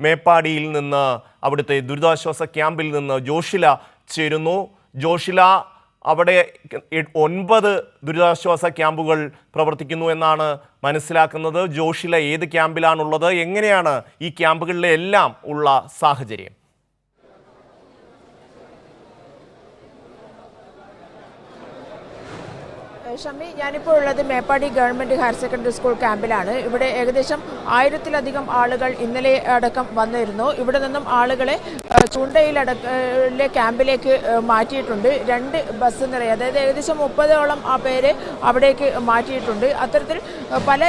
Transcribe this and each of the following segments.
മേപ്പാടിയിൽ നിന്ന് അവിടുത്തെ ദുരിതാശ്വാസ ക്യാമ്പിൽ നിന്ന് ജോഷില ചേരുന്നു. ജോഷില, അവിടെ 9 ദുരിതാശ്വാസ ക്യാമ്പുകൾ പ്രവർത്തിക്കുന്നു എന്നാണ് മനസ്സിലാക്കുന്നത്. ജോഷില ഏത് ക്യാമ്പിലാണുള്ളത്? എങ്ങനെയാണ് ഈ ക്യാമ്പുകളിലെ എല്ലാം ഉള്ള സാഹചര്യം? ഷമി, ഞാനിപ്പോൾ ഉള്ളത് Meppadi government higher secondary school ക്യാമ്പിലാണ്. ഇവിടെ ഏകദേശം 1000-ലധികം ആളുകൾ ഇന്നലെ അടക്കം വന്നിരുന്നു. ഇവിടെ നിന്നും ആളുകളെ ചൂണ്ടയിലെ ക്യാമ്പിലേക്ക് മാറ്റിയിട്ടുണ്ട്. 2 ബസ് നിറയെ, അതായത് ഏകദേശം 30ഓളം പേര് അവിടേക്ക് മാറ്റിയിട്ടുണ്ട്. അത്തരത്തിൽ പല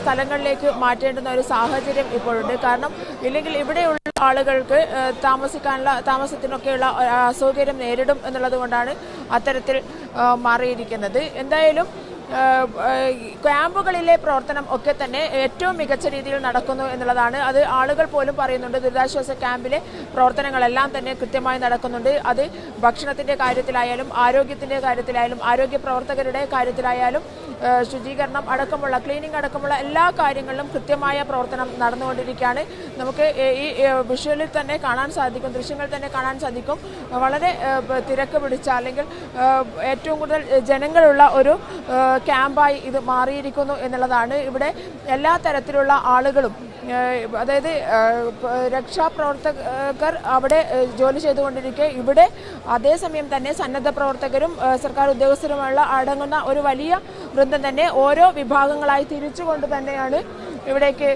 സ്ഥലങ്ങളിലേക്ക് മാറ്റേണ്ടുന്ന ഒരു സാഹചര്യം ഇപ്പോഴുണ്ട്. കാരണം ഇല്ലെങ്കിൽ ഇവിടെയുള്ള ആളുകൾക്ക് താമസത്തിനൊക്കെയുള്ള അസൗകര്യം നേരിടും എന്നുള്ളത് കൊണ്ടാണ് അത്തരത്തിൽ മാറിയിരിക്കുന്നത്. എന്തായാലും ക്യാമ്പുകളിലെ പ്രവർത്തനം ഒക്കെ തന്നെ ഏറ്റവും മികച്ച രീതിയിൽ നടക്കുന്നു എന്നുള്ളതാണ്. അത് ആളുകൾ പോലും പറയുന്നുണ്ട്. ദുരിതാശ്വാസ ക്യാമ്പിലെ പ്രവർത്തനങ്ങളെല്ലാം തന്നെ കൃത്യമായി നടക്കുന്നുണ്ട്. അത് ഭക്ഷണത്തിൻ്റെ കാര്യത്തിലായാലും ആരോഗ്യത്തിൻ്റെ കാര്യത്തിലായാലും ആരോഗ്യ പ്രവർത്തകരുടെ കാര്യത്തിലായാലും ശുചീകരണം അടക്കമുള്ള ക്ലീനിങ് അടക്കമുള്ള എല്ലാ കാര്യങ്ങളിലും കൃത്യമായ പ്രവർത്തനം നടന്നുകൊണ്ടിരിക്കുകയാണ്. നമുക്ക് ഈ വിഷ്വലിൽ തന്നെ കാണാൻ സാധിക്കും, ദൃശ്യങ്ങളിൽ തന്നെ കാണാൻ സാധിക്കും. വളരെ തിരക്ക് പിടിച്ച അല്ലെങ്കിൽ ഏറ്റവും കൂടുതൽ ജനങ്ങളുള്ള ഒരു ക്യാമ്പായി ഇത് മാറിയിരിക്കുന്നു എന്നുള്ളതാണ്. ഇവിടെ എല്ലാ തരത്തിലുള്ള ആളുകളും, അതായത് രക്ഷാപ്രവർത്തകർ അവിടെ ജോലി ചെയ്തുകൊണ്ടിരിക്കെ ഇവിടെ അതേസമയം തന്നെ സന്നദ്ധ പ്രവർത്തകരും സർക്കാർ ഉദ്യോഗസ്ഥരുമുള്ള അടങ്ങുന്ന ഒരു വലിയ വൃന്ദം തന്നെ ഓരോ വിഭാഗങ്ങളായി തിരിച്ചുകൊണ്ട് തന്നെയാണ് ഇവിടേക്ക്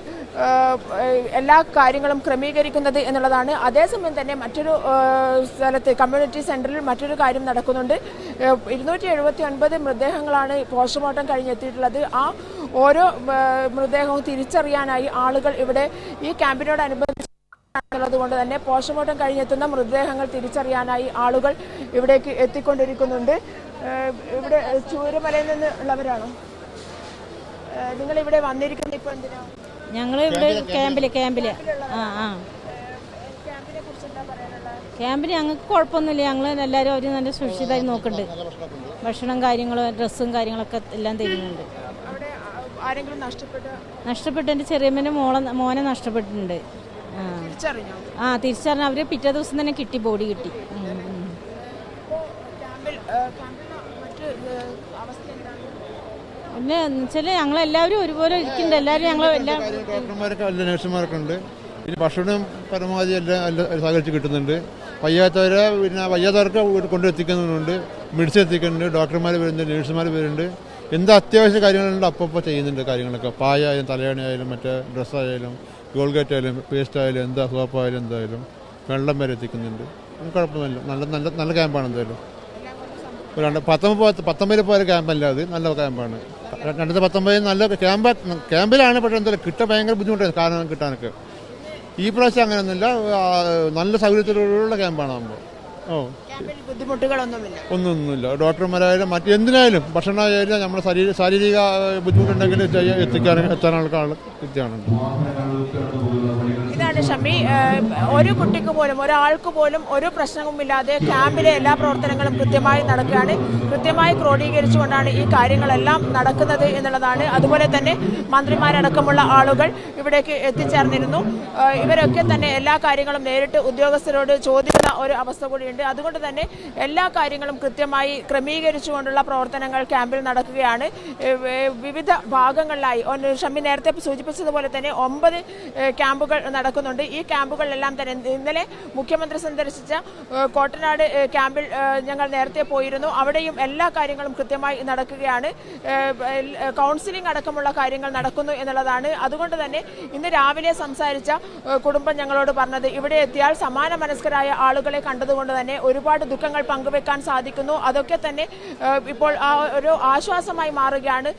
എല്ലാ കാര്യങ്ങളും ക്രമീകരിക്കുന്നത് എന്നുള്ളതാണ്. അതേസമയം തന്നെ മറ്റൊരു സ്ഥലത്ത് കമ്മ്യൂണിറ്റി സെൻറ്ററിൽ മറ്റൊരു കാര്യം നടക്കുന്നുണ്ട്. 279 മൃതദേഹങ്ങളാണ് പോസ്റ്റ്മോർട്ടം കഴിഞ്ഞെത്തിയിട്ടുള്ളത്. ആ ഓരോ മൃതദേഹവും തിരിച്ചറിയാനായി ആളുകൾ ഇവിടെ ഈ ക്യാമ്പിനോടനുബന്ധിച്ചുള്ളത് കൊണ്ട് തന്നെ പോസ്റ്റ്മോർട്ടം കഴിഞ്ഞെത്തുന്ന മൃതദേഹങ്ങൾ തിരിച്ചറിയാനായി ആളുകൾ ഇവിടേക്ക് എത്തിക്കൊണ്ടിരിക്കുന്നുണ്ട്. ഇവിടെ ചൂരമലയിൽ നിന്ന് ഉള്ളവരാണോ നിങ്ങൾ ഇവിടെ വന്നിരിക്കുന്നത്? ഇപ്പോൾ എന്തിനാണ്? ഞങ്ങൾ ഇവിടെ ക്യാമ്പില് ക്യാമ്പിന് ഞങ്ങൾക്ക് കുഴപ്പമൊന്നുമില്ല. ഞങ്ങൾ എല്ലാവരും അവർ നല്ല സുരക്ഷിതമായി നോക്കുന്നുണ്ട്. ഭക്ഷണം കാര്യങ്ങളും ഡ്രസ്സും കാര്യങ്ങളൊക്കെ എല്ലാം തരുന്നുണ്ട്. നഷ്ടപ്പെട്ട എൻ്റെ ചെറിയമ്മൻ്റെ മോനെ നഷ്ടപ്പെട്ടിട്ടുണ്ട്. തിരിച്ചറിഞ്ഞു. അവർ പിറ്റേ ദിവസം തന്നെ കിട്ടി, ബോഡി കിട്ടി. പിന്നെ വെച്ചാൽ ഞങ്ങളെല്ലാവരും ഒരുപോലെ ഇരിക്കുന്നുണ്ട്. എല്ലാവരും ഡോക്ടർമാരൊക്കെ എല്ലാ നഴ്സുമാരൊക്കെ ഉണ്ട്. പിന്നെ ഭക്ഷണം പരമാവധി എല്ലാം സഹകരിച്ച് കിട്ടുന്നുണ്ട്. വയ്യാത്തവർക്ക് കൊണ്ടെത്തിക്കുന്നുണ്ട്, മെഡിസിൻ എത്തിക്കുന്നുണ്ട്, ഡോക്ടർമാർ വരുന്നുണ്ട്, നഴ്സുമാർ വരുന്നുണ്ട്. എന്ത് അത്യാവശ്യ കാര്യങ്ങളുണ്ട് അപ്പോൾ ചെയ്യുന്നുണ്ട് കാര്യങ്ങളൊക്കെ. പായായാലും തലയണയായാലും മറ്റേ ഡ്രസ്സായാലും ഗോൾഗേറ്റ് ആയാലും പേസ്റ്റ് ആയാലും എന്താ സോപ്പായാലും എന്തായാലും വെള്ളം വരെ എത്തിക്കുന്നുണ്ട്. കുഴപ്പമൊന്നുമില്ല. നല്ല ക്യാമ്പാണ്. എന്തായാലും 19 പോലെ ക്യാമ്പല്ല, അത് നല്ല ക്യാമ്പാണ്. 2019 നല്ല ക്യാമ്പിലാണ്. പക്ഷേ എന്തായാലും കിട്ടാൻ ഭയങ്കര ബുദ്ധിമുട്ടാണ് കാരണം കിട്ടാനൊക്കെ. ഈ പ്രാവശ്യം അങ്ങനെയൊന്നുമില്ല, നല്ല സൗകര്യത്തിലുള്ള ക്യാമ്പാണ്. ഒന്നുമില്ല. ഡോക്ടർമാരായാലും മറ്റെന്തിനായാലും ഭക്ഷണമായാലും നമ്മുടെ ശാരീരിക ബുദ്ധിമുട്ടുണ്ടെങ്കിൽ എത്താനുള്ള ആൾ കൃത്യമാണ്. ഇതാണ് ഷമി, ഒരു കുട്ടിക്ക് പോലും ഒരാൾക്ക് പോലും ഒരു പ്രശ്നവുമില്ലാതെ ക്യാമ്പിലെ എല്ലാ പ്രവർത്തനങ്ങളും കൃത്യമായി നടക്കുകയാണ്. കൃത്യമായി ക്രോഡീകരിച്ചുകൊണ്ടാണ് ഈ കാര്യങ്ങളെല്ലാം നടക്കുന്നത് എന്നുള്ളതാണ്. അതുപോലെ തന്നെ മന്ത്രിമാരടക്കമുള്ള ആളുകൾ ഇവിടേക്ക് എത്തിച്ചേർന്നിരുന്നു. ഇവരൊക്കെ തന്നെ എല്ലാ കാര്യങ്ങളും നേരിട്ട് ഉദ്യോഗസ്ഥരോട് ചോദിക്കുന്ന ഒരു അവസ്ഥ കൂടിയുണ്ട്. അതുകൊണ്ട് തന്നെ എല്ലാ കാര്യങ്ങളും കൃത്യമായി ക്രമീകരിച്ചുകൊണ്ടുള്ള പ്രവർത്തനങ്ങൾ ക്യാമ്പിൽ നടക്കുകയാണ്. വിവിധ ഭാഗങ്ങളിലായി ഷമി നേരത്തെ സൂചിപ്പിച്ചതുപോലെ തന്നെ 9 ക്യാമ്പുകൾ നടക്കുന്നുണ്ട്. ഈ ക്യാമ്പുകളിലെല്ലാം തന്നെ ഇന്നലെ മുഖ്യമന്ത്രി സന്ദർശിച്ച കോട്ടനാട് ക്യാമ്പിൽ ഞങ്ങൾ നേരത്തെ പോയിരുന്നു. അവിടെയും എല്ലാ കാര്യങ്ങളും കൃത്യമായി നടക്കുകയാണ്. കൗൺസിലിംഗ് അടക്കമുള്ള കാര്യങ്ങൾ നടക്കുന്നു എന്നുള്ളതാണ്. അതുകൊണ്ട് തന്നെ ഇന്ന് രാവിലെ സംസാരിച്ച കുടുംബം ഞങ്ങളോട് പറഞ്ഞത് ഇവിടെ എത്തിയാൽ സമാന മനസ്കരായ ആളുകളെ കണ്ടതുകൊണ്ട് തന്നെ ഒരുപാട് ദുഃഖങ്ങൾ പങ്കുവെക്കാൻ സാധിക്കുന്നു. അതൊക്കെ തന്നെ ഇപ്പോൾ ആ ഒരു ആശ്വാസമായി മാറുകയാണ്.